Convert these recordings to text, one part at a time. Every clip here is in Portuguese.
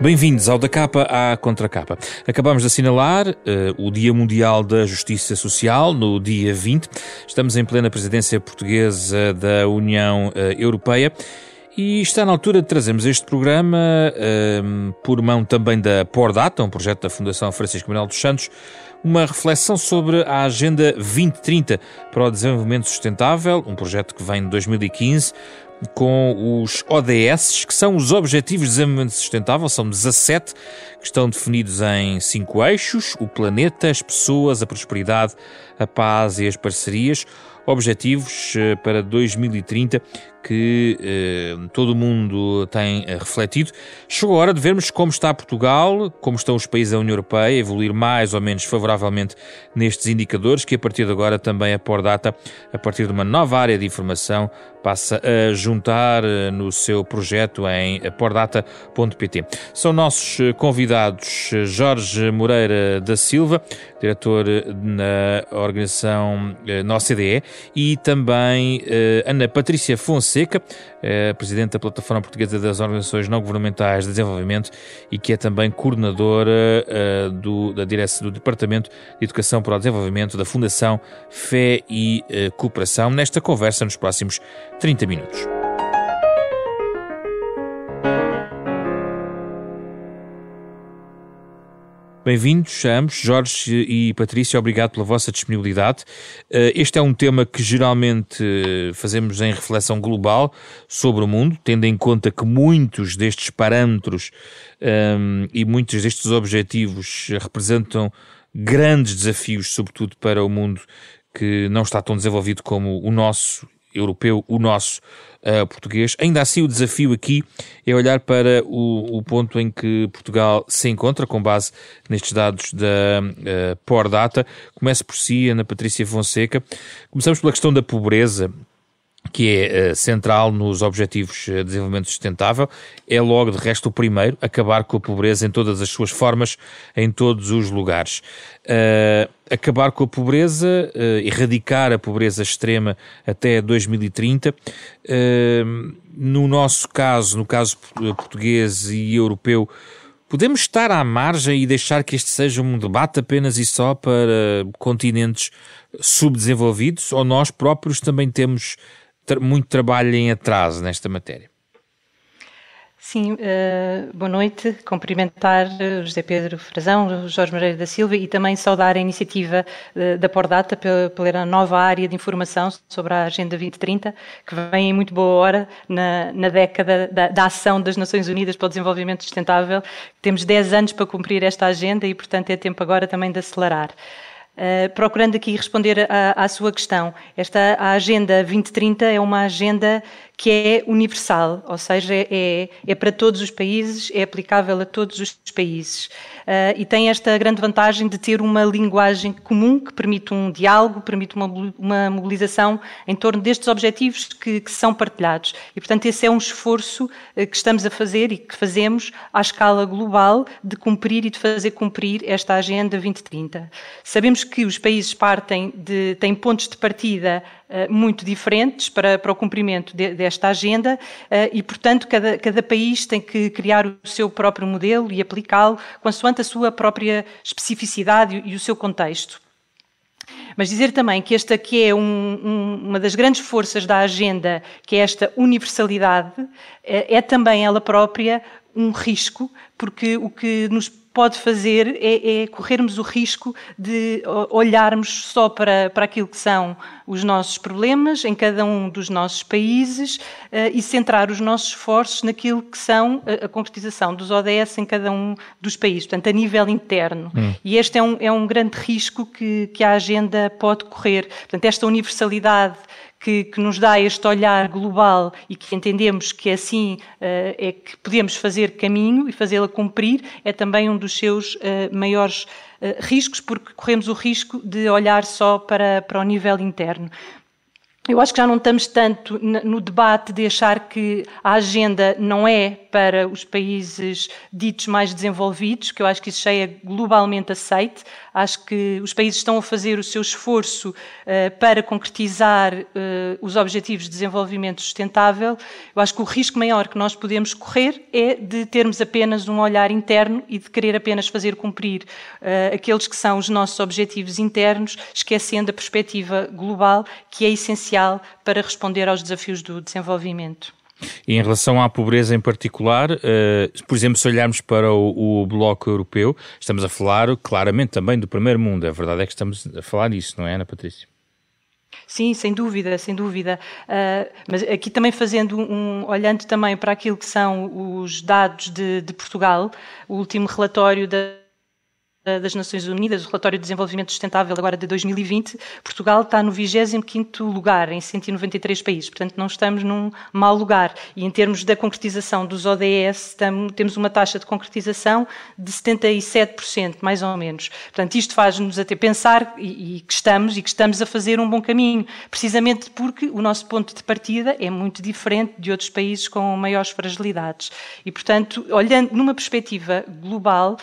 Bem-vindos ao Da Capa à Contracapa. Acabamos de assinalar o Dia Mundial da Justiça Social, no dia 20. Estamos em plena presidência portuguesa da União Europeia e está na altura de trazermos este programa, por mão também da Pordata, um projeto da Fundação Francisco Manuel dos Santos, uma reflexão sobre a Agenda 2030 para o Desenvolvimento Sustentável, um projeto que vem de 2015, com os ODS, que são os Objetivos de Desenvolvimento Sustentável, são 17, que estão definidos em 5 eixos: o planeta, as pessoas, a prosperidade, a paz e as parcerias. Objetivos para 2030 que todo o mundo tem refletido. Chegou a hora de vermos como está Portugal, como estão os países da União Europeia, evoluir mais ou menos favoravelmente nestes indicadores, que a partir de agora também a Pordata, a partir de uma nova área de informação, passa a juntar no seu projeto em pordata.pt. São nossos convidados Jorge Moreira da Silva, diretor na organização, na OCDE, e também Ana Patrícia Fonseca, presidente da Plataforma Portuguesa das Organizações Não Governamentais de Desenvolvimento e que é também coordenadora da direção do Departamento de Educação para o Desenvolvimento da Fundação Fé e Cooperação, nesta conversa nos próximos 30 minutos. Bem-vindos a ambos, Jorge e Patrícia, obrigado pela vossa disponibilidade. Este é um tema que geralmente fazemos em reflexão global sobre o mundo, tendo em conta que muitos destes parâmetros e muitos destes objetivos representam grandes desafios, sobretudo para o mundo que não está tão desenvolvido como o nosso europeu, o nosso português. Ainda assim, o desafio aqui é olhar para o ponto em que Portugal se encontra, com base nestes dados da Pordata. Começo por si, Ana Patrícia Fonseca. Começamos pela questão da pobreza, que é central nos Objetivos de Desenvolvimento Sustentável. É logo, de resto, o primeiro: acabar com a pobreza em todas as suas formas, em todos os lugares. Acabar com a pobreza, erradicar a pobreza extrema até 2030. No nosso caso, no caso português e europeu, podemos estar à margem e deixar que este seja um debate apenas e só para continentes subdesenvolvidos, ou nós próprios também temos muito trabalho em atraso nesta matéria? Sim, boa noite. Cumprimentar o José Pedro Frazão, o Jorge Moreira da Silva e também saudar a iniciativa da Pordata pela nova área de informação sobre a Agenda 2030, que vem em muito boa hora na década da ação das Nações Unidas para o Desenvolvimento Sustentável. Temos 10 anos para cumprir esta agenda e, portanto, é tempo agora também de acelerar. Procurando aqui responder à sua questão, a Agenda 2030 é uma agenda que é universal, ou seja, é para todos os países, é aplicável a todos os países e tem esta grande vantagem de ter uma linguagem comum que permite um diálogo, permite uma mobilização em torno destes objetivos que são partilhados. E, portanto, esse é um esforço que estamos a fazer e que fazemos à escala global de cumprir e de fazer cumprir esta Agenda 2030. Sabemos que os países têm pontos de partida muito diferentes para o cumprimento desta agenda e, portanto, cada país tem que criar o seu próprio modelo e aplicá-lo consoante a sua própria especificidade e o seu contexto. Mas dizer também que esta aqui é uma das grandes forças da agenda, que é esta universalidade, é também ela própria um risco, porque o que nos pode fazer é corrermos o risco de olharmos só para aquilo que são os nossos problemas em cada um dos nossos países e centrar os nossos esforços naquilo que são a concretização dos ODS em cada um dos países, portanto, a nível interno. E este é um grande risco que a agenda pode correr. Portanto, esta universalidade que nos dá este olhar global e que entendemos que assim é que podemos fazer caminho e fazê-la cumprir, é também um dos seus maiores riscos, porque corremos o risco de olhar só para o nível interno. Eu acho que já não estamos tanto no debate de achar que a agenda não é para os países ditos mais desenvolvidos, que eu acho que isso já é globalmente aceite. Acho que os países estão a fazer o seu esforço para concretizar os Objetivos de Desenvolvimento Sustentável. Eu acho que o risco maior que nós podemos correr é de termos apenas um olhar interno e de querer apenas fazer cumprir aqueles que são os nossos objetivos internos, esquecendo a perspectiva global, que é essencial para responder aos desafios do desenvolvimento. E em relação à pobreza em particular, por exemplo, se olharmos para o Bloco Europeu, estamos a falar claramente também do primeiro mundo. A verdade é que estamos a falar disso, não é, Ana Patrícia? Sim, sem dúvida, sem dúvida. Mas aqui também olhando também para aquilo que são os dados de Portugal, o último relatório das Nações Unidas, o Relatório de Desenvolvimento Sustentável agora de 2020, Portugal está no 25º lugar em 193 países, portanto não estamos num mau lugar. E em termos da concretização dos ODS, temos uma taxa de concretização de 77%, mais ou menos. Portanto, isto faz-nos até pensar que estamos a fazer um bom caminho, precisamente porque o nosso ponto de partida é muito diferente de outros países com maiores fragilidades. E, portanto, olhando numa perspectiva global,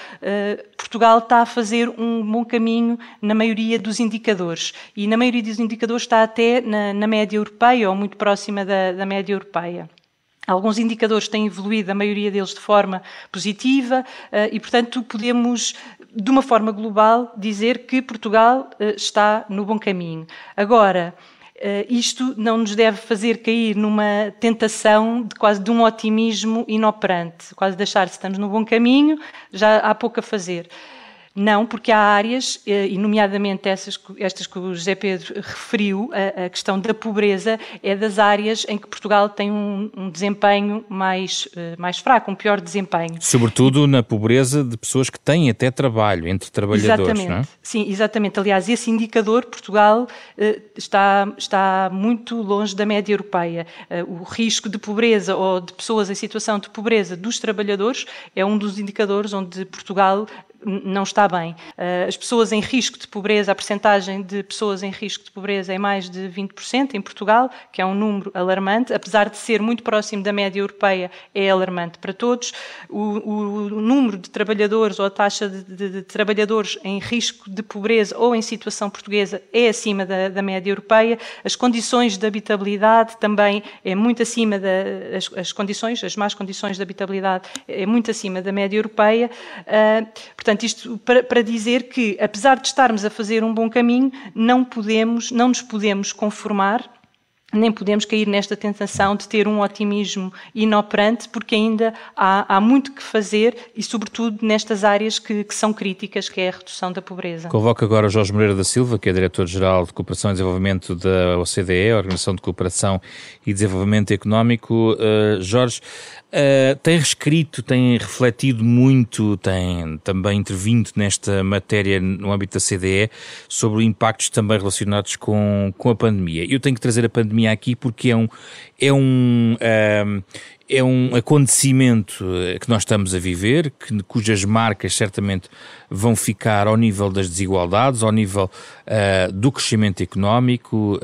Portugal está a fazer um bom caminho na maioria dos indicadores. E na maioria dos indicadores está até na média europeia ou muito próxima da média europeia. Alguns indicadores têm evoluído, a maioria deles de forma positiva, e, portanto, podemos, de uma forma global, dizer que Portugal está no bom caminho. Agora, isto não nos deve fazer cair numa tentação de quase de um otimismo inoperante, quase de achar que estamos no bom caminho, já há pouco a fazer. Não, porque há áreas, e nomeadamente estas que o José Pedro referiu, a questão da pobreza é das áreas em que Portugal tem um desempenho mais fraco, um pior desempenho. Sobretudo na pobreza de pessoas que têm até trabalho, entre trabalhadores, exatamente, não é? Sim, exatamente. Aliás, esse indicador, Portugal está muito longe da média europeia. O risco de pobreza ou de pessoas em situação de pobreza dos trabalhadores é um dos indicadores onde Portugal não está bem. As pessoas em risco de pobreza, a percentagem de pessoas em risco de pobreza é mais de 20% em Portugal, que é um número alarmante, apesar de ser muito próximo da média europeia, é alarmante para todos. O número de trabalhadores ou a taxa de trabalhadores em risco de pobreza ou em situação portuguesa é acima da média europeia. As condições de habitabilidade também é muito acima as más condições de habitabilidade é muito acima da média europeia. Portanto, isto para dizer que, apesar de estarmos a fazer um bom caminho, não nos podemos conformar, nem podemos cair nesta tentação de ter um otimismo inoperante, porque ainda há muito que fazer e, sobretudo, nestas áreas que são críticas, que é a redução da pobreza. Convoco agora o Jorge Moreira da Silva, que é Diretor-Geral de Cooperação e Desenvolvimento da OCDE, Organização de Cooperação e Desenvolvimento Económico. Jorge, tem reescrito, tem refletido muito, tem também intervindo nesta matéria no âmbito da CDE sobre impactos também relacionados com a pandemia. Eu tenho que trazer a pandemia aqui porque é um acontecimento que nós estamos a viver, cujas marcas certamente vão ficar ao nível das desigualdades, ao nível do crescimento económico,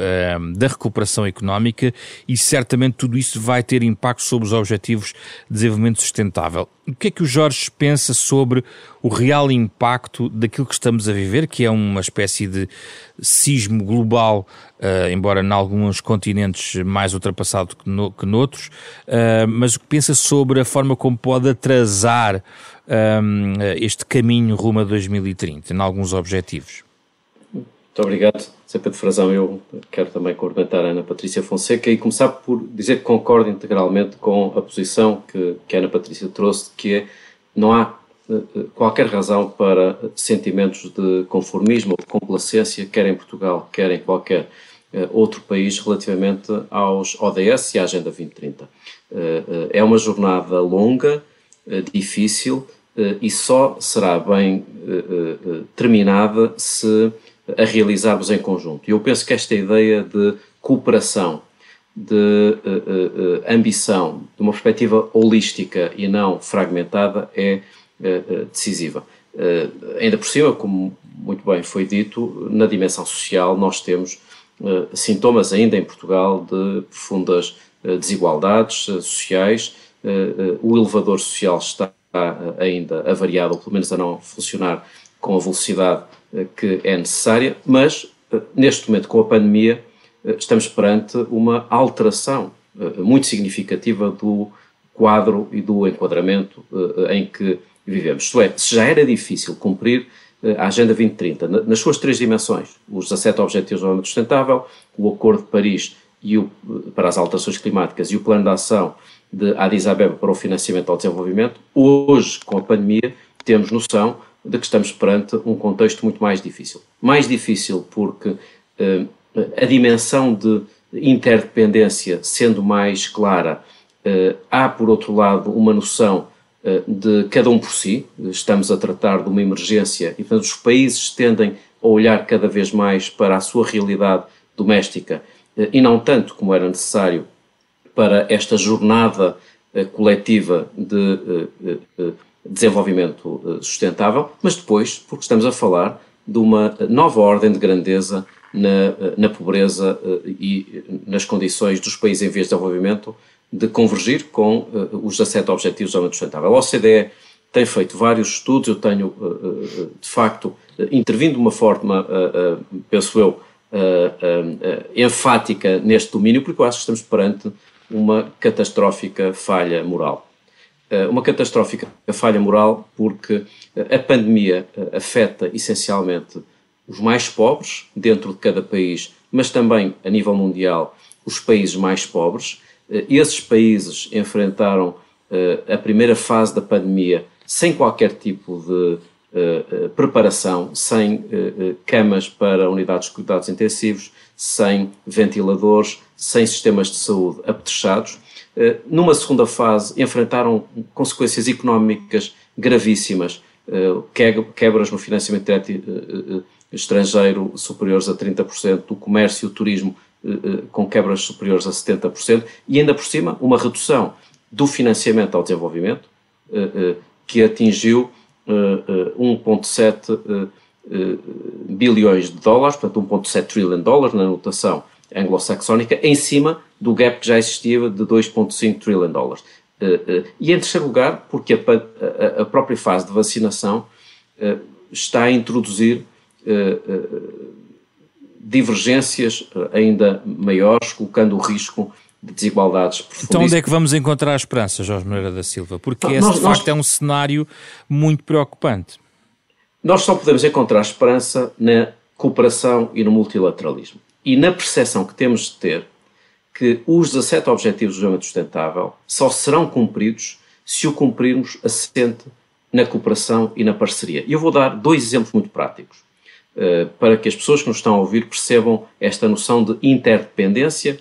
da recuperação económica, e certamente tudo isso vai ter impacto sobre os objetivos de desenvolvimento sustentável. O que é que o Jorge pensa sobre o real impacto daquilo que estamos a viver, que é uma espécie de sismo global, embora em alguns continentes mais ultrapassado que noutros, mas o que pensa sobre a forma como pode atrasar este caminho rumo a 2030, em alguns objetivos? Muito obrigado, Sr. Pedro Frazão. Eu quero também cumprimentar a Ana Patrícia Fonseca e começar por dizer que concordo integralmente com a posição que a Ana Patrícia trouxe, que é não há qualquer razão para sentimentos de conformismo ou de complacência, quer em Portugal, quer em qualquer outro país, relativamente aos ODS e à Agenda 2030. É uma jornada longa, difícil, e só será bem terminada se a realizarmos em conjunto. E eu penso que esta ideia de cooperação, de ambição, de uma perspectiva holística e não fragmentada é decisiva. Ainda por cima, como muito bem foi dito, na dimensão social nós temos sintomas ainda em Portugal de profundas desigualdades sociais. O elevador social está ainda avariado, ou pelo menos a não funcionar com a velocidade que é necessária, mas neste momento, com a pandemia, estamos perante uma alteração muito significativa do quadro e do enquadramento em que vivemos. Isto é, se já era difícil cumprir a Agenda 2030 nas suas 3 dimensões, os 17 Objetivos de Desenvolvimento Sustentável, o Acordo de Paris para as alterações climáticas e o Plano de Ação de Addis Abeba para o financiamento ao desenvolvimento, hoje, com a pandemia, temos noção de que estamos perante um contexto muito mais difícil. Mais difícil porque a dimensão de interdependência sendo mais clara, há, por outro lado, uma noção de cada um por si. Estamos a tratar de uma emergência e, portanto, os países tendem a olhar cada vez mais para a sua realidade doméstica e não tanto como era necessário para esta jornada coletiva de desenvolvimento sustentável, mas depois, porque estamos a falar de uma nova ordem de grandeza na pobreza e nas condições dos países em vias de desenvolvimento de convergir com os 17 Objetivos de Desenvolvimento Sustentável. A OCDE tem feito vários estudos, eu tenho, de facto, intervindo de uma forma, penso eu, enfática neste domínio, porque eu acho que estamos perante uma catastrófica falha moral. Uma catastrófica falha moral porque a pandemia afeta essencialmente os mais pobres dentro de cada país, mas também a nível mundial os países mais pobres. Esses países enfrentaram a primeira fase da pandemia sem qualquer tipo de preparação, sem camas para unidades de cuidados intensivos, sem ventiladores, sem sistemas de saúde apetrechados. Numa segunda fase enfrentaram consequências económicas gravíssimas, quebras no financiamento direto estrangeiro superiores a 30%, do comércio e o turismo com quebras superiores a 70%, e ainda por cima uma redução do financiamento ao desenvolvimento que atingiu 1,7 bilhões de dólares, portanto 1,7 trillion de dólares na notação anglo-saxónica, em cima do gap que já existia de 2,5 trillion de dólares. E em terceiro lugar, porque a própria fase de vacinação está a introduzir divergências ainda maiores, colocando o risco de desigualdades profundíssimas. Então onde é que vamos encontrar a esperança, Jorge Moreira da Silva? Porque esse, de facto, é um cenário muito preocupante. Nós só podemos encontrar esperança na cooperação e no multilateralismo. E na percepção que temos de ter que os 17 Objetivos de Desenvolvimento Sustentável só serão cumpridos se o cumprirmos assente na cooperação e na parceria. E eu vou dar 2 exemplos muito práticos, para que as pessoas que nos estão a ouvir percebam esta noção de interdependência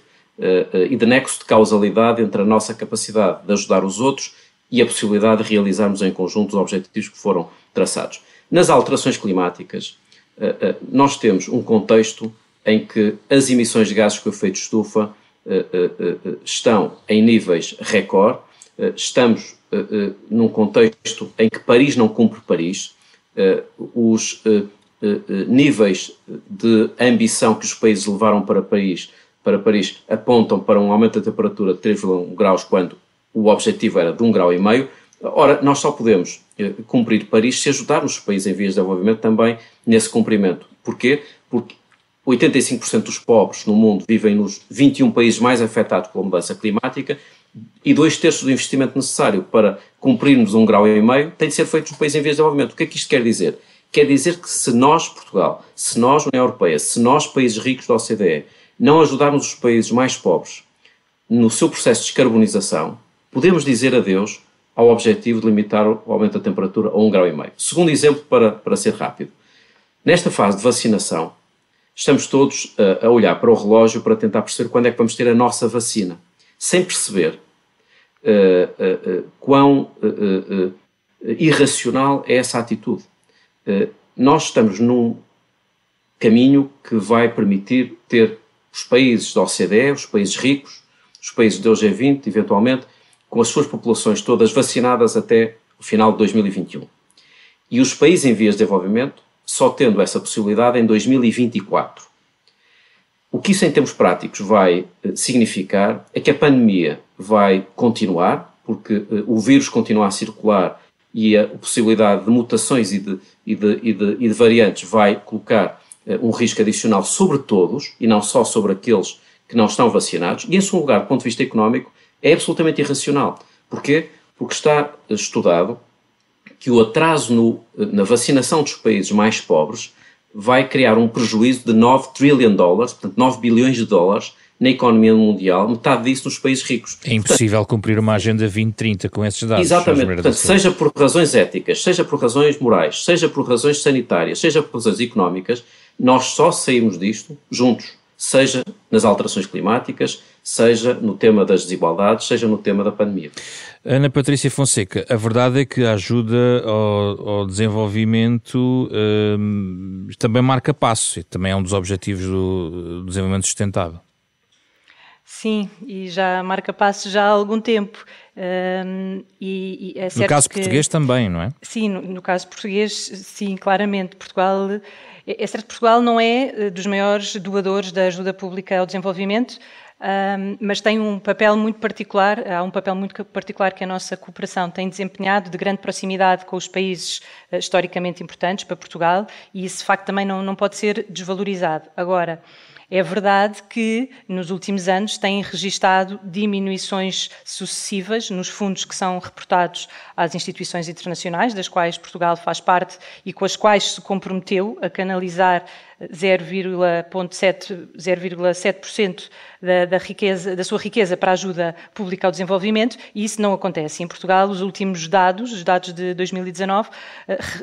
e de nexo de causalidade entre a nossa capacidade de ajudar os outros e a possibilidade de realizarmos em conjunto os objetivos que foram traçados. Nas alterações climáticas, nós temos um contexto em que as emissões de gases com efeito de estufa estão em níveis recorde. Estamos num contexto em que Paris não cumpre Paris. Os níveis de ambição que os países levaram para Paris apontam para um aumento da temperatura de 3,1 graus, quando o objetivo era de 1,5 graus. Ora, nós só podemos cumprir Paris se ajudarmos os países em vias de desenvolvimento também nesse cumprimento. Porquê? Porque 85% dos pobres no mundo vivem nos 21 países mais afetados pela mudança climática e 2/3 do investimento necessário para cumprirmos 1,5 graus tem de ser feito nos países em vias de desenvolvimento. O que é que isto quer dizer? Quer dizer que se nós, Portugal, se nós, União Europeia, se nós, países ricos da OCDE, não ajudarmos os países mais pobres no seu processo de descarbonização, podemos dizer adeus ao objetivo de limitar o aumento da temperatura a 1,5 graus. Segundo exemplo, para ser rápido. Nesta fase de vacinação, estamos todos a olhar para o relógio para tentar perceber quando é que vamos ter a nossa vacina, sem perceber quão irracional é essa atitude. Nós estamos num caminho que vai permitir ter os países da OCDE, os países ricos, os países do G20, eventualmente, com as suas populações todas vacinadas até o final de 2021. E os países em vias de desenvolvimento só tendo essa possibilidade em 2024. O que isso em termos práticos vai significar é que a pandemia vai continuar, porque o vírus continua a circular e a possibilidade de mutações e de variantes vai colocar um risco adicional sobre todos e não só sobre aqueles que não estão vacinados. E, em segundo lugar, do ponto de vista económico, é absolutamente irracional. Porquê? Porque está estudado que o atraso na vacinação dos países mais pobres vai criar um prejuízo de 9 trillion dólares, portanto 9 bilhões de dólares na economia mundial, metade disso nos países ricos. É impossível cumprir uma agenda 2030 com esses dados. Exatamente, portanto, seja por razões éticas, seja por razões morais, seja por razões sanitárias, seja por razões económicas, nós só saímos disto juntos, seja nas alterações climáticas, seja no tema das desigualdades, seja no tema da pandemia. Ana Patrícia Fonseca, a verdade é que a ajuda ao desenvolvimento também marca passo e também é um dos objetivos do desenvolvimento sustentável. Sim, e já marca passo já há algum tempo. E é certo no caso português também, não é? Sim, no caso português, sim, claramente. Portugal, é certo que Portugal não é dos maiores doadores da ajuda pública ao desenvolvimento, mas tem um papel muito particular, há um papel muito particular que a nossa cooperação tem desempenhado de grande proximidade com os países historicamente importantes para Portugal, e isso de facto também não pode ser desvalorizado. Agora, é verdade que nos últimos anos têm registado diminuições sucessivas nos fundos que são reportados às instituições internacionais, das quais Portugal faz parte e com as quais se comprometeu a canalizar 0,7% da sua riqueza para a ajuda pública ao desenvolvimento, e isso não acontece. Em Portugal, os últimos dados, os dados de 2019,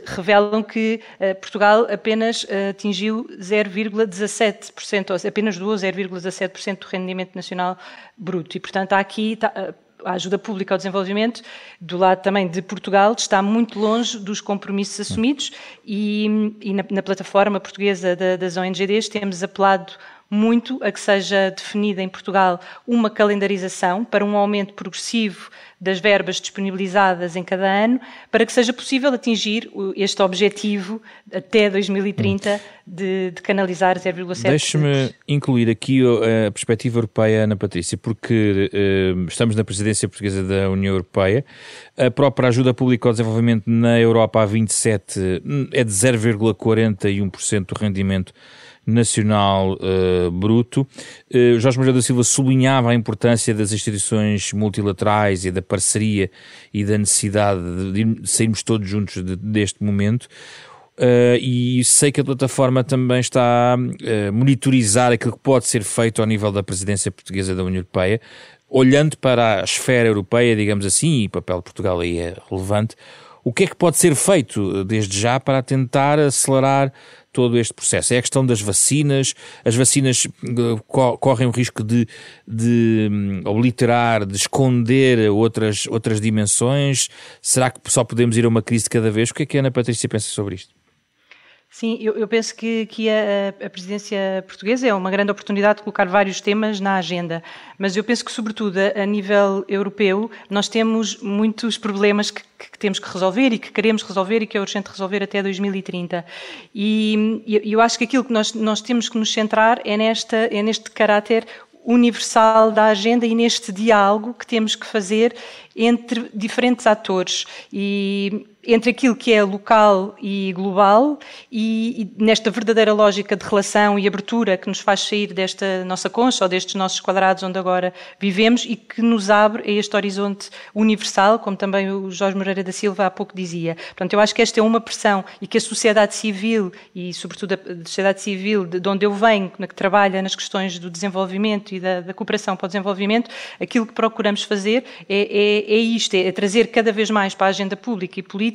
revelam que Portugal apenas atingiu 0,17%, ou apenas doou 0,17% do rendimento nacional bruto. E, portanto, há aqui a ajuda pública ao desenvolvimento, do lado também de Portugal, está muito longe dos compromissos assumidos, e na plataforma portuguesa das ONGs temos apelado muito a que seja definida em Portugal uma calendarização para um aumento progressivo das verbas disponibilizadas em cada ano, para que seja possível atingir este objetivo até 2030 de canalizar 0,7%. Deixe-me incluir aqui a perspectiva europeia, Ana Patrícia, porque estamos na presidência portuguesa da União Europeia. A própria ajuda pública ao desenvolvimento na Europa a 27 é de 0,41% do rendimento nacional bruto. Jorge Moreira da Silva sublinhava a importância das instituições multilaterais e da parceria e da necessidade de sairmos todos juntos deste momento. E sei que a plataforma também está a monitorizar aquilo que pode ser feito ao nível da presidência portuguesa da União Europeia, olhando para a esfera europeia, digamos assim, e o papel de Portugal aí é relevante. O que é que pode ser feito desde já para tentar acelerar todo este processo? É a questão das vacinas. As vacinas correm o risco de obliterar, de esconder outras dimensões. Será que só podemos ir a uma crise de cada vez? O que é que a Ana Patrícia pensa sobre isto? Sim, eu penso que a presidência portuguesa é uma grande oportunidade de colocar vários temas na agenda, mas eu penso que, sobretudo, a nível europeu, nós temos muitos problemas que temos que resolver e que queremos resolver e que é urgente resolver até 2030. E eu acho que aquilo que nós temos que nos centrar é neste caráter universal da agenda e neste diálogo que temos que fazer entre diferentes atores e entre aquilo que é local e global e nesta verdadeira lógica de relação e abertura que nos faz sair desta nossa concha ou destes nossos quadrados onde agora vivemos e que nos abre a este horizonte universal, como também o Jorge Moreira da Silva há pouco dizia. Portanto, eu acho que esta é uma pressão e que a sociedade civil e, sobretudo, a sociedade civil de onde eu venho, que trabalha nas questões do desenvolvimento e da cooperação para o desenvolvimento, aquilo que procuramos fazer é isto, é trazer cada vez mais para a agenda pública e política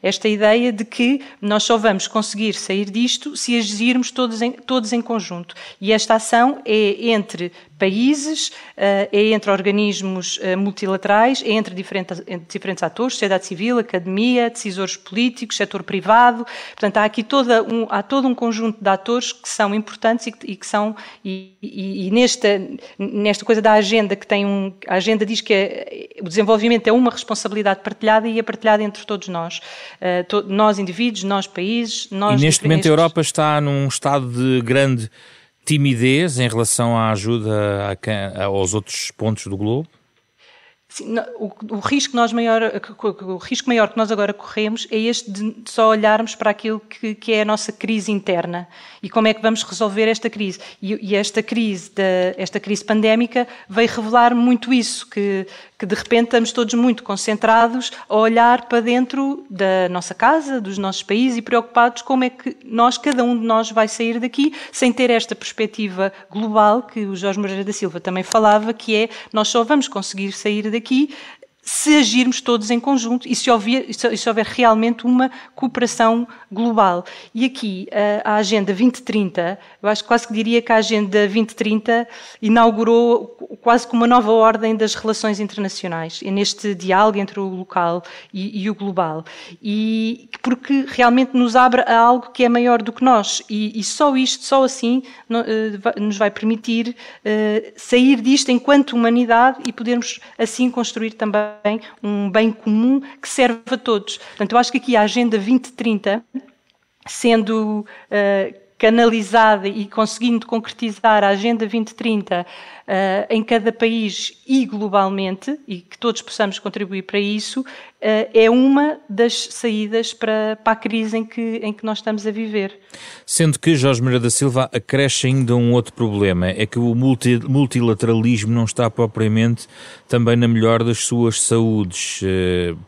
esta ideia de que nós só vamos conseguir sair disto se agirmos todos em conjunto. E esta ação é entre países, é entre organismos multilaterais, é entre diferentes atores, sociedade civil, academia, decisores políticos, setor privado. Portanto, há aqui todo um conjunto de atores que são importantes e que são e nesta coisa da agenda a agenda diz que o desenvolvimento é uma responsabilidade partilhada e é partilhada entre todos nós. Nós indivíduos, nós países, nós... E neste momento a Europa está num estado de grande timidez em relação à ajuda aos outros pontos do globo? Sim, o risco maior que nós agora corremos é este de só olharmos para aquilo que é a nossa crise interna e como é que vamos resolver esta crise. E esta crise pandémica veio revelar muito isso, que de repente estamos todos muito concentrados a olhar para dentro da nossa casa, dos nossos países e preocupados como é que cada um de nós vai sair daqui sem ter esta perspectiva global que o Jorge Moreira da Silva também falava, que é nós só vamos conseguir sair daqui se agirmos todos em conjunto e se houver realmente uma cooperação global. E aqui a Agenda 2030, eu acho que quase que diria que a Agenda 2030 inaugurou quase como uma nova ordem das relações internacionais, neste diálogo entre o local e o global. E porque realmente nos abre a algo que é maior do que nós. E só isto, só assim, nos vai permitir sair disto enquanto humanidade e podermos assim construir também um bem comum que serve a todos. Portanto, eu acho que aqui a Agenda 2030, sendo canalizada e conseguindo concretizar a Agenda 2030 em cada país e globalmente, e que todos possamos contribuir para isso, é uma das saídas para a crise em que nós estamos a viver. Sendo que Jorge Moreira da Silva acresce ainda um outro problema, é que o multilateralismo não está propriamente também na melhor das suas saúdes.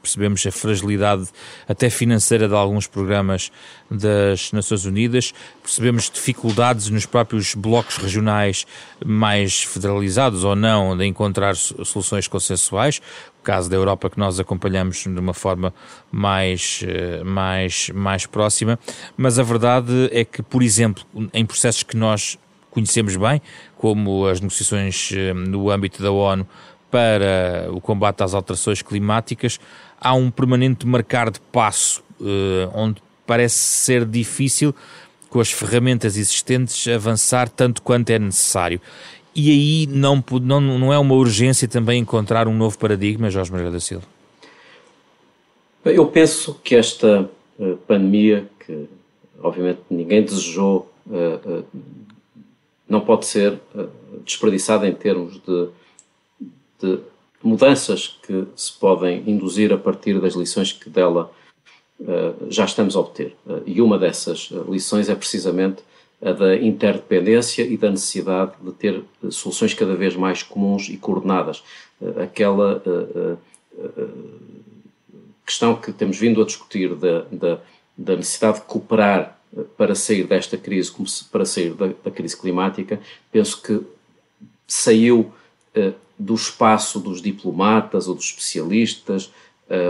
Percebemos a fragilidade até financeira de alguns programas das Nações Unidas, percebemos dificuldades nos próprios blocos regionais mais federalizados ou não de encontrar soluções consensuais. O caso da Europa que nós acompanhamos de uma forma mais próxima, mas a verdade é que, por exemplo, em processos que nós conhecemos bem, como as negociações no âmbito da ONU para o combate às alterações climáticas, há um permanente marcar de passo, onde parece ser difícil, com as ferramentas existentes, avançar tanto quanto é necessário. E aí não é uma urgência também encontrar um novo paradigma, Jorge Moreira da Silva? Eu penso que esta pandemia, que obviamente ninguém desejou, não pode ser desperdiçada em termos de mudanças que se podem induzir a partir das lições que dela já estamos a obter. E uma dessas lições é precisamente a da interdependência e da necessidade de ter soluções cada vez mais comuns e coordenadas. Aquela questão que temos vindo a discutir da necessidade de cooperar para sair desta crise, como para sair da crise climática, penso que saiu do espaço dos diplomatas ou dos especialistas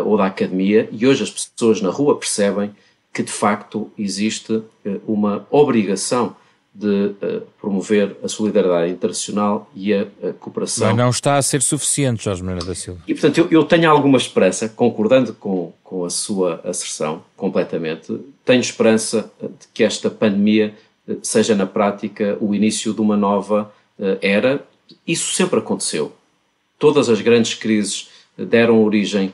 ou da academia, e hoje as pessoas na rua percebem que de facto existe uma obrigação de promover a solidariedade internacional e a cooperação. Mas não está a ser suficiente, Jorge Moreira da Silva. E portanto eu tenho alguma esperança, concordando com a sua asserção completamente, tenho esperança de que esta pandemia seja na prática o início de uma nova era. Isso sempre aconteceu. Todas as grandes crises deram origem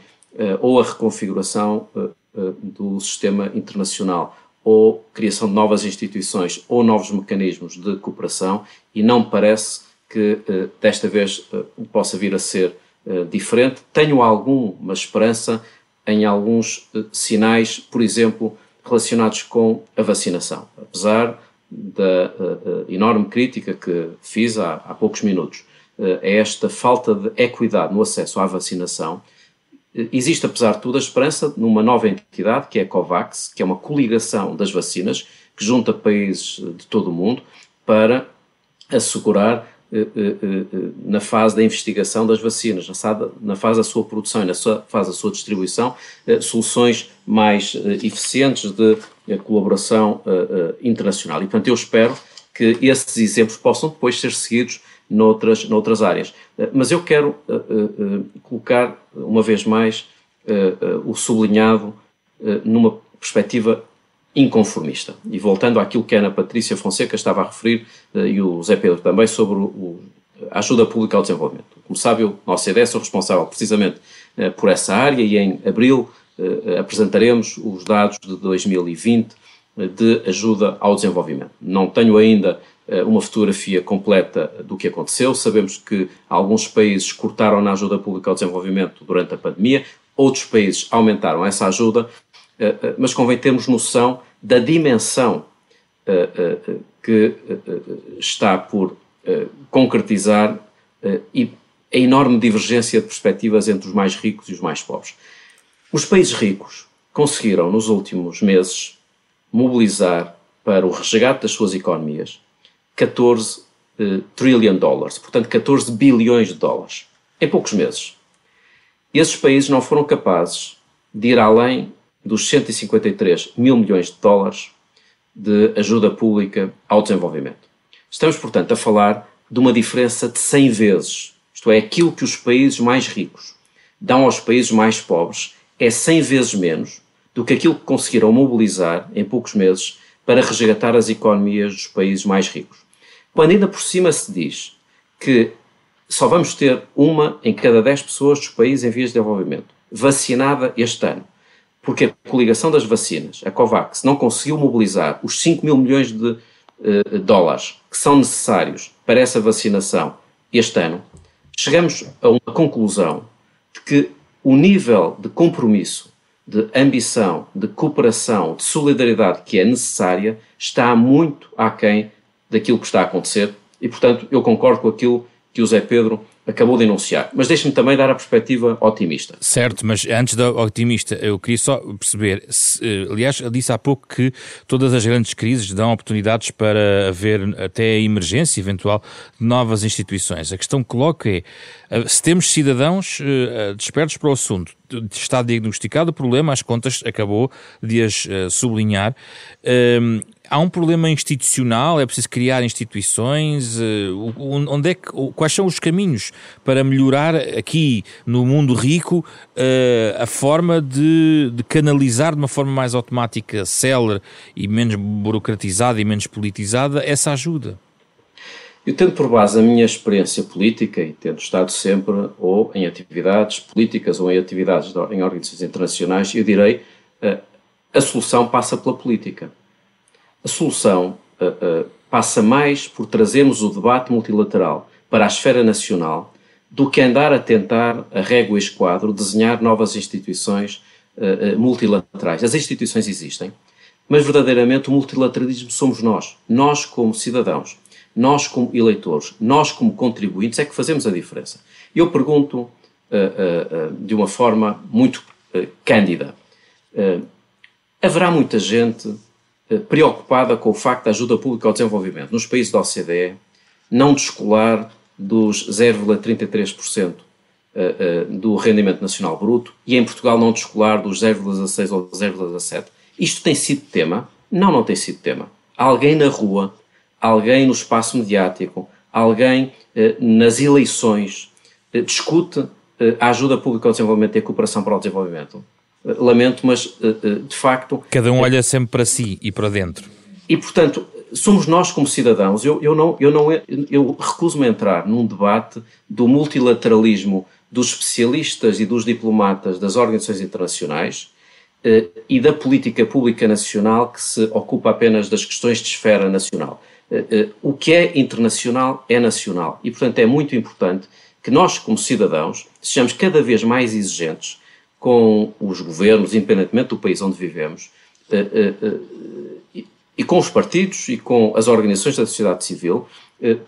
ou a reconfiguração do sistema internacional, ou criação de novas instituições, ou novos mecanismos de cooperação, e não me parece que desta vez possa vir a ser diferente. Tenho alguma esperança em alguns sinais, por exemplo, relacionados com a vacinação. Apesar da enorme crítica que fiz há poucos minutos a esta falta de equidade no acesso à vacinação, existe, apesar de tudo, a esperança numa nova entidade, que é a COVAX, que é uma coligação das vacinas, que junta países de todo o mundo para assegurar, na fase da investigação das vacinas, na fase da sua produção e na fase da sua distribuição, soluções mais eficientes de colaboração internacional. E, portanto, eu espero que esses exemplos possam depois ser seguidos noutras áreas. Mas eu quero colocar, uma vez mais, o sublinhado numa perspectiva inconformista. E voltando àquilo que a Ana Patrícia Fonseca estava a referir, e o Zé Pedro também, sobre a ajuda pública ao desenvolvimento. Como sabe, eu, na OCDE, sou responsável precisamente por essa área, e em abril apresentaremos os dados de 2020 de ajuda ao desenvolvimento. Não tenho ainda uma fotografia completa do que aconteceu. Sabemos que alguns países cortaram na ajuda pública ao desenvolvimento durante a pandemia, outros países aumentaram essa ajuda, mas convém termos noção da dimensão que está por concretizar e a enorme divergência de perspectivas entre os mais ricos e os mais pobres. Os países ricos conseguiram, nos últimos meses, mobilizar para o resgate das suas economias 14 trillion dólares, portanto 14 bilhões de dólares, em poucos meses. E esses países não foram capazes de ir além dos 153 mil milhões de dólares de ajuda pública ao desenvolvimento. Estamos, portanto, a falar de uma diferença de 100 vezes, isto é, aquilo que os países mais ricos dão aos países mais pobres é 100 vezes menos do que aquilo que conseguiram mobilizar em poucos meses para resgatar as economias dos países mais ricos. Quando ainda por cima se diz que só vamos ter uma em cada 10 pessoas dos países em vias de desenvolvimento vacinada este ano, porque a coligação das vacinas, a COVAX, não conseguiu mobilizar os 5 mil milhões de dólares que são necessários para essa vacinação este ano, chegamos a uma conclusão de que o nível de compromisso, de ambição, de cooperação, de solidariedade que é necessária está muito aquém daquilo que está a acontecer e, portanto, eu concordo com aquilo que o Zé Pedro acabou de enunciar. Mas deixe-me também dar a perspectiva otimista. Certo, mas antes da otimista, eu queria só perceber, aliás, eu disse há pouco que todas as grandes crises dão oportunidades para haver até a emergência eventual de novas instituições. A questão que coloco é, se temos cidadãos despertos para o assunto, está diagnosticado o problema, as contas acabou de as sublinhar. Há um problema institucional, é preciso criar instituições, quais são os caminhos para melhorar aqui no mundo rico a forma de canalizar de uma forma mais automática, célere e menos burocratizada e menos politizada essa ajuda? Eu tendo por base a minha experiência política e tendo estado sempre ou em atividades políticas ou em atividades em organizações internacionais, eu direi a solução passa pela política. A solução passa mais por trazermos o debate multilateral para a esfera nacional do que andar a tentar, a régua e esquadro, desenhar novas instituições multilaterais. As instituições existem, mas verdadeiramente o multilateralismo somos nós como cidadãos, nós como eleitores, nós como contribuintes é que fazemos a diferença. Eu pergunto de uma forma muito cândida, haverá muita gente preocupada com o facto da ajuda pública ao desenvolvimento nos países da OCDE não descolar dos 0,33% do rendimento nacional bruto e em Portugal não descolar dos 0,16% ou 0,17%. Isto tem sido tema? Não tem sido tema. Alguém na rua, alguém no espaço mediático, alguém nas eleições discute a ajuda pública ao desenvolvimento e a cooperação para o desenvolvimento. Lamento, mas de facto... Cada um olha sempre para si e para dentro. E, portanto, somos nós como cidadãos. Eu recuso-me a entrar num debate do multilateralismo dos especialistas e dos diplomatas das organizações internacionais e da política pública nacional que se ocupa apenas das questões de esfera nacional. O que é internacional é nacional e, portanto, é muito importante que nós, como cidadãos, sejamos cada vez mais exigentes com os governos, independentemente do país onde vivemos, e com os partidos e com as organizações da sociedade civil,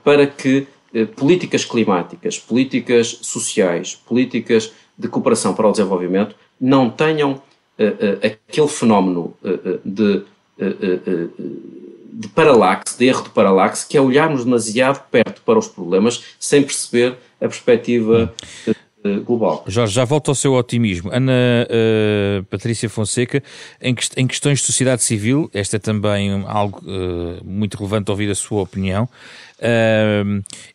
para que políticas climáticas, políticas sociais, políticas de cooperação para o desenvolvimento não tenham aquele fenómeno de paralaxe, de erro de paralaxe, que é olharmos demasiado perto para os problemas sem perceber a perspectiva global. Jorge, já volto ao seu otimismo. Ana Patrícia Fonseca, em questões de sociedade civil, esta é também algo muito relevante ouvir a sua opinião.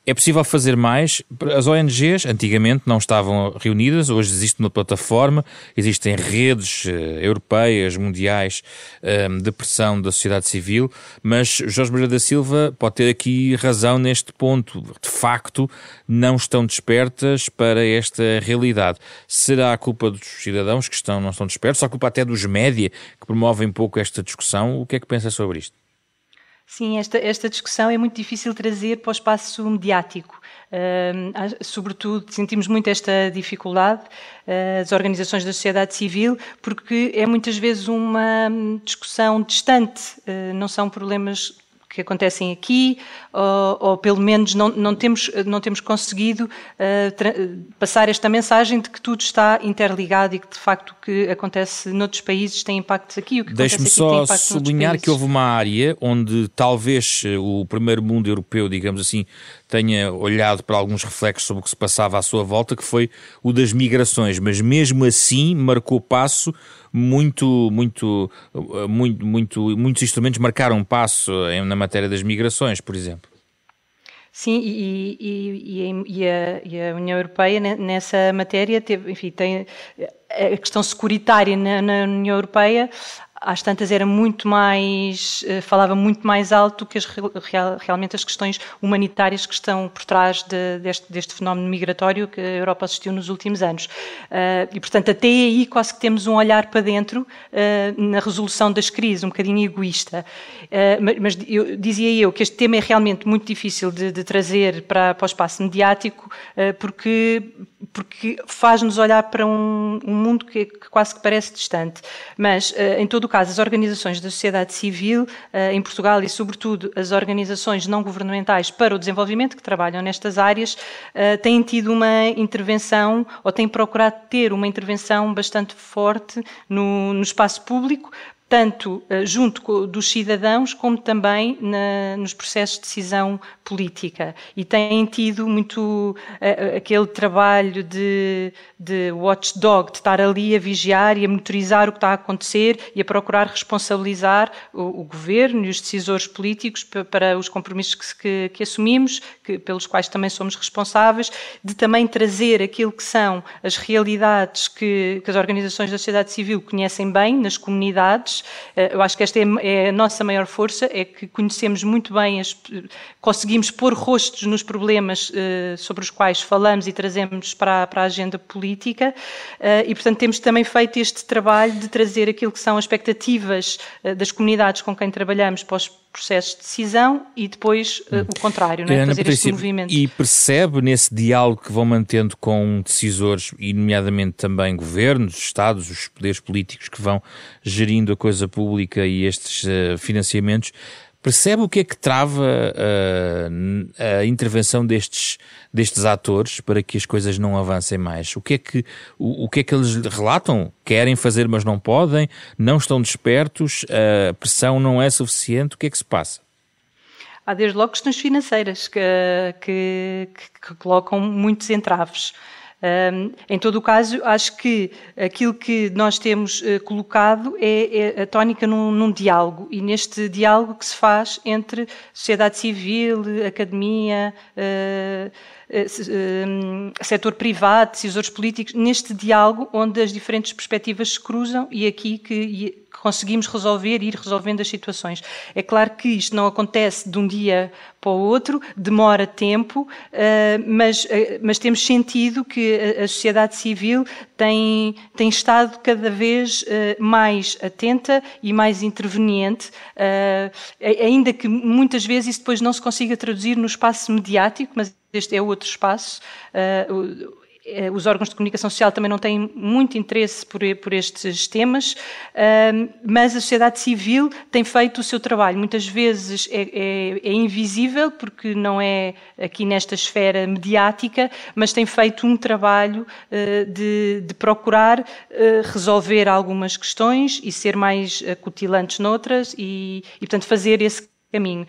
É possível fazer mais? As ONGs antigamente não estavam reunidas, hoje existe uma plataforma, existem redes europeias, mundiais de pressão da sociedade civil, mas Jorge Moreira da Silva pode ter aqui razão neste ponto. De facto, não estão despertas para esta realidade. Será a culpa dos cidadãos que não estão despertos? Ou a culpa até dos média que promovem um pouco esta discussão? O que é que pensa sobre isto? Sim, esta discussão é muito difícil trazer para o espaço mediático. Sobretudo, sentimos muito esta dificuldade, as organizações da sociedade civil, porque é muitas vezes uma discussão distante, não são problemas que acontecem aqui, ou pelo menos não temos conseguido passar esta mensagem de que tudo está interligado e que de facto o que acontece noutros países tem impactos aqui. Deixe-me só sublinhar que houve uma área onde talvez o primeiro mundo europeu, digamos assim, tenha olhado para alguns reflexos sobre o que se passava à sua volta, que foi o das migrações, mas mesmo assim marcou passo. Muitos instrumentos marcaram passo na matéria das migrações, por exemplo. Sim, e a União Europeia nessa matéria tem a questão securitária na União Europeia. Às tantas era falava muito mais alto do que realmente as questões humanitárias que estão por trás deste fenómeno migratório que a Europa assistiu nos últimos anos. E, portanto, até aí quase que temos um olhar para dentro na resolução das crises, um bocadinho egoísta. Mas dizia que este tema é realmente muito difícil de trazer para o espaço mediático, porque faz-nos olhar para um mundo que quase que parece distante. Mas, em todo o caso, as organizações da sociedade civil em Portugal e, sobretudo, as organizações não governamentais para o desenvolvimento que trabalham nestas áreas têm tido uma intervenção, ou têm procurado ter uma intervenção bastante forte no espaço público, tanto junto dos cidadãos como também nos processos de decisão política. E têm tido muito aquele trabalho de watchdog, de estar ali a vigiar e a monitorizar o que está a acontecer e a procurar responsabilizar o governo e os decisores políticos para os compromissos que assumimos, pelos quais também somos responsáveis, de também trazer aquilo que são as realidades que as organizações da sociedade civil conhecem bem nas comunidades. Eu acho que esta é a nossa maior força, é que conhecemos muito bem, conseguimos pôr rostos nos problemas sobre os quais falamos e trazemos para a agenda política e, portanto, temos também feito este trabalho de trazer aquilo que são as expectativas das comunidades com quem trabalhamos para os processos de decisão e depois o contrário, não é? Fazer este movimento. E percebe nesse diálogo que vão mantendo com decisores, e nomeadamente também governos, Estados, os poderes políticos que vão gerindo a coisa pública e estes financiamentos, percebe o que é que trava a intervenção destes atores para que as coisas não avancem mais? O que é que eles relatam? Querem fazer, mas não podem? Não estão despertos? A pressão não é suficiente? O que é que se passa? Há desde logo questões financeiras que colocam muitos entraves. Em todo o caso, acho que aquilo que nós temos colocado é a tónica num diálogo, e neste diálogo que se faz entre sociedade civil, academia, setor privado, decisores políticos, neste diálogo onde as diferentes perspectivas se cruzam e aqui que conseguimos ir resolvendo as situações. É claro que isto não acontece de um dia para o outro, demora tempo, mas temos sentido que a sociedade civil tem estado cada vez mais atenta e mais interveniente, ainda que muitas vezes isso depois não se consiga traduzir no espaço mediático, mas este é outro espaço. Os órgãos de comunicação social também não têm muito interesse por estes temas, mas a sociedade civil tem feito o seu trabalho. Muitas vezes é invisível, porque não é aqui nesta esfera mediática, mas tem feito um trabalho de procurar resolver algumas questões e ser mais acutilantes noutras e portanto, fazer esse caminho.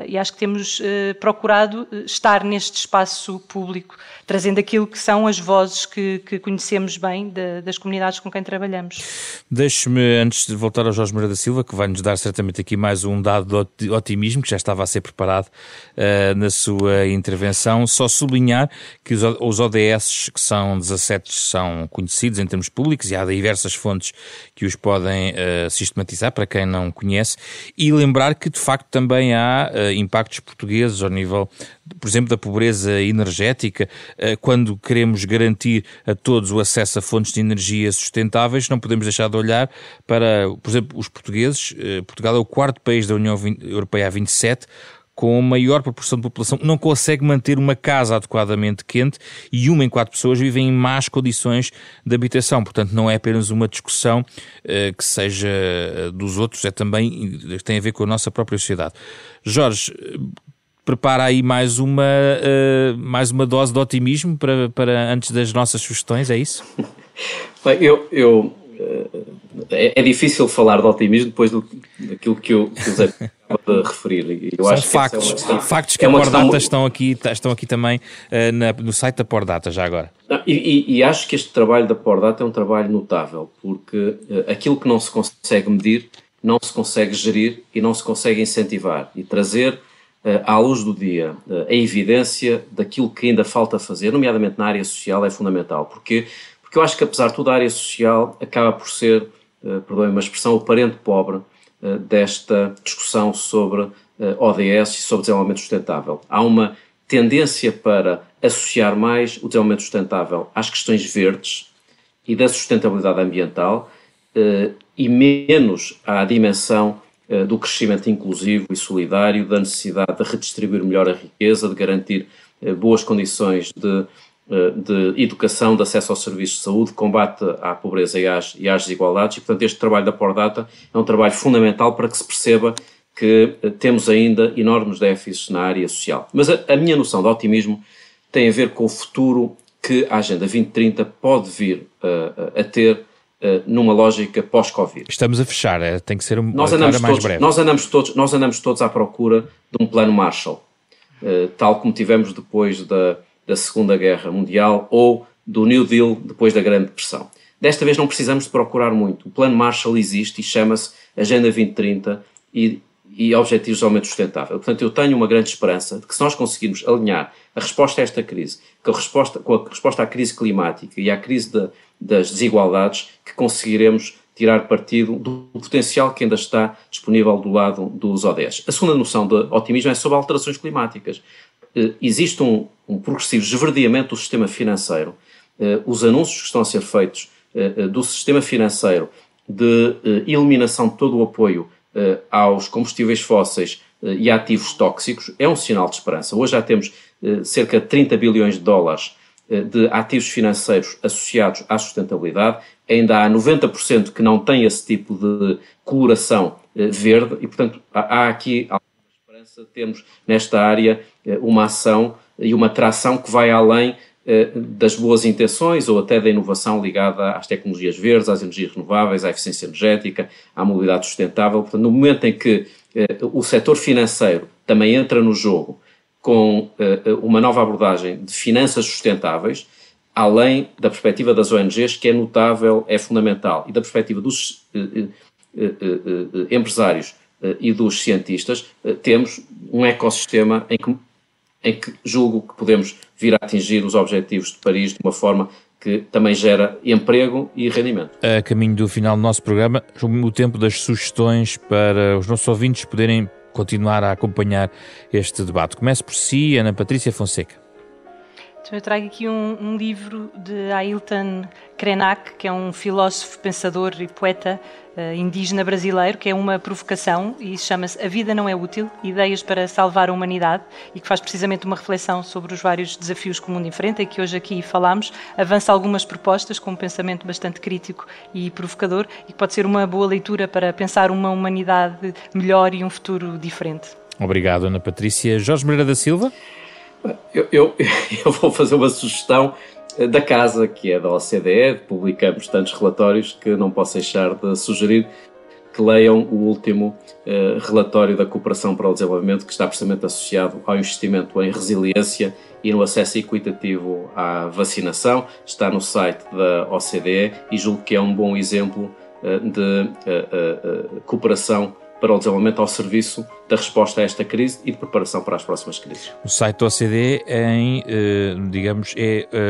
E acho que temos procurado estar neste espaço público, trazendo aquilo que são as vozes que conhecemos bem das comunidades com quem trabalhamos. Deixe-me, antes de voltar ao Jorge Moreira da Silva, que vai-nos dar certamente aqui mais um dado de otimismo, que já estava a ser preparado na sua intervenção, só sublinhar que os ODS, que são 17, são conhecidos em termos públicos e há diversas fontes que os podem sistematizar, para quem não conhece, e lembrar que, de facto, facto também há impactos portugueses ao nível, por exemplo, da pobreza energética. Quando queremos garantir a todos o acesso a fontes de energia sustentáveis, não podemos deixar de olhar para, por exemplo, os portugueses. Portugal é o quarto país da União Europeia a 27, com maior proporção de população, não consegue manter uma casa adequadamente quente e 1 em 4 pessoas vivem em más condições de habitação. Portanto, não é apenas uma discussão que seja dos outros, é também, tem a ver com a nossa própria sociedade. Jorge, prepara aí mais uma dose de otimismo para antes das nossas sugestões, é isso? Bem, é difícil falar de otimismo depois daquilo que o Zé acaba de referir. São factos que a Pordata estão aqui também no site da Pordata, já agora. E acho que este trabalho da Pordata é um trabalho notável, porque aquilo que não se consegue medir, não se consegue gerir e não se consegue incentivar e trazer à luz do dia a evidência daquilo que ainda falta fazer, nomeadamente na área social, é fundamental. Porque eu acho que, apesar de tudo, a área social acaba por ser, perdoem-me a expressão, o parente pobre desta discussão sobre ODS e sobre desenvolvimento sustentável. Há uma tendência para associar mais o desenvolvimento sustentável às questões verdes e da sustentabilidade ambiental e menos à dimensão do crescimento inclusivo e solidário, da necessidade de redistribuir melhor a riqueza, de garantir boas condições de educação, de acesso aos serviços de saúde, combate à pobreza e às desigualdades, e portanto este trabalho da Pordata é um trabalho fundamental para que se perceba que temos ainda enormes déficits na área social. Mas a minha noção de otimismo tem a ver com o futuro que a Agenda 2030 pode vir a ter numa lógica pós-Covid. Estamos a fechar, tem que ser mais breve. Nós andamos todos à procura de um plano Marshall, tal como tivemos depois da Segunda Guerra Mundial ou do New Deal depois da Grande Depressão. Desta vez não precisamos de procurar muito. O Plano Marshall existe e chama-se Agenda 2030 e Objetivos de Desenvolvimento Sustentável. Portanto, eu tenho uma grande esperança de que se nós conseguirmos alinhar a resposta a esta crise com a resposta à crise climática e à crise das desigualdades, que conseguiremos tirar partido do potencial que ainda está disponível do lado dos ODS. A segunda noção de otimismo é sobre alterações climáticas. Existe um progressivo esverdeamento do sistema financeiro. Os anúncios que estão a ser feitos do sistema financeiro de eliminação de todo o apoio aos combustíveis fósseis e ativos tóxicos é um sinal de esperança. Hoje já temos cerca de 30 bilhões de dólares de ativos financeiros associados à sustentabilidade. Ainda há 90% que não têm esse tipo de coloração verde e, portanto, há aqui termos nesta área uma ação e uma tração que vai além das boas intenções ou até da inovação ligada às tecnologias verdes, às energias renováveis, à eficiência energética, à mobilidade sustentável. Portanto, no momento em que o setor financeiro também entra no jogo com uma nova abordagem de finanças sustentáveis, além da perspectiva das ONGs, que é notável, é fundamental, e da perspectiva dos empresários e dos cientistas, temos um ecossistema em que julgo que podemos vir a atingir os objetivos de Paris de uma forma que também gera emprego e rendimento. A caminho do final do nosso programa, o tempo das sugestões para os nossos ouvintes poderem continuar a acompanhar este debate. Comece por si, Ana Patrícia Fonseca. Então eu trago aqui um livro de Ailton Krenak, que é um filósofo, pensador e poeta indígena brasileiro, que é uma provocação e chama-se A Vida Não é Útil, Ideias para Salvar a Humanidade, e que faz precisamente uma reflexão sobre os vários desafios que o mundo enfrenta e que hoje aqui falámos. Avança algumas propostas com um pensamento bastante crítico e provocador e que pode ser uma boa leitura para pensar uma humanidade melhor e um futuro diferente. Obrigado, Ana Patrícia. Jorge Moreira da Silva? Eu vou fazer uma sugestão da casa, que é da OCDE. Publicamos tantos relatórios que não posso deixar de sugerir que leiam o último relatório da Cooperação para o Desenvolvimento, que está precisamente associado ao investimento em resiliência e no acesso equitativo à vacinação. Está no site da OCDE e julgo que é um bom exemplo de cooperação para o desenvolvimento ao serviço da resposta a esta crise e de preparação para as próximas crises. O site da OCDE é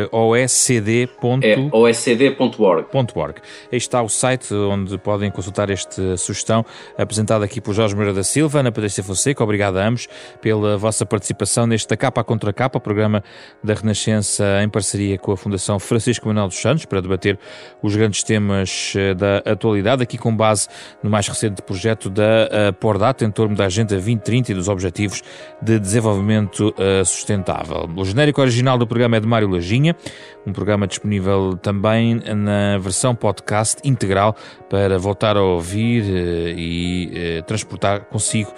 oscd.org. É oscd.org. Aí está o site onde podem consultar esta sugestão apresentada aqui por Jorge Moreira da Silva, Ana Patrícia Fonseca. Obrigado a ambos pela vossa participação neste Capa contra Capa, programa da Renascença em parceria com a Fundação Francisco Manuel dos Santos, para debater os grandes temas da atualidade, aqui com base no mais recente projeto da Pordata em torno da Agenda 2030 e dos Objetivos de Desenvolvimento Sustentável. O genérico original do programa é de Mário Lajinha, um programa disponível também na versão podcast integral para voltar a ouvir e transportar consigo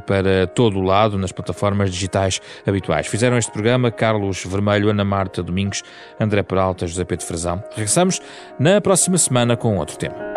para todo o lado nas plataformas digitais habituais. Fizeram este programa Carlos Vermelho, Ana Marta Domingos, André Peralta, José Pedro Frazão. Regressamos na próxima semana com outro tema.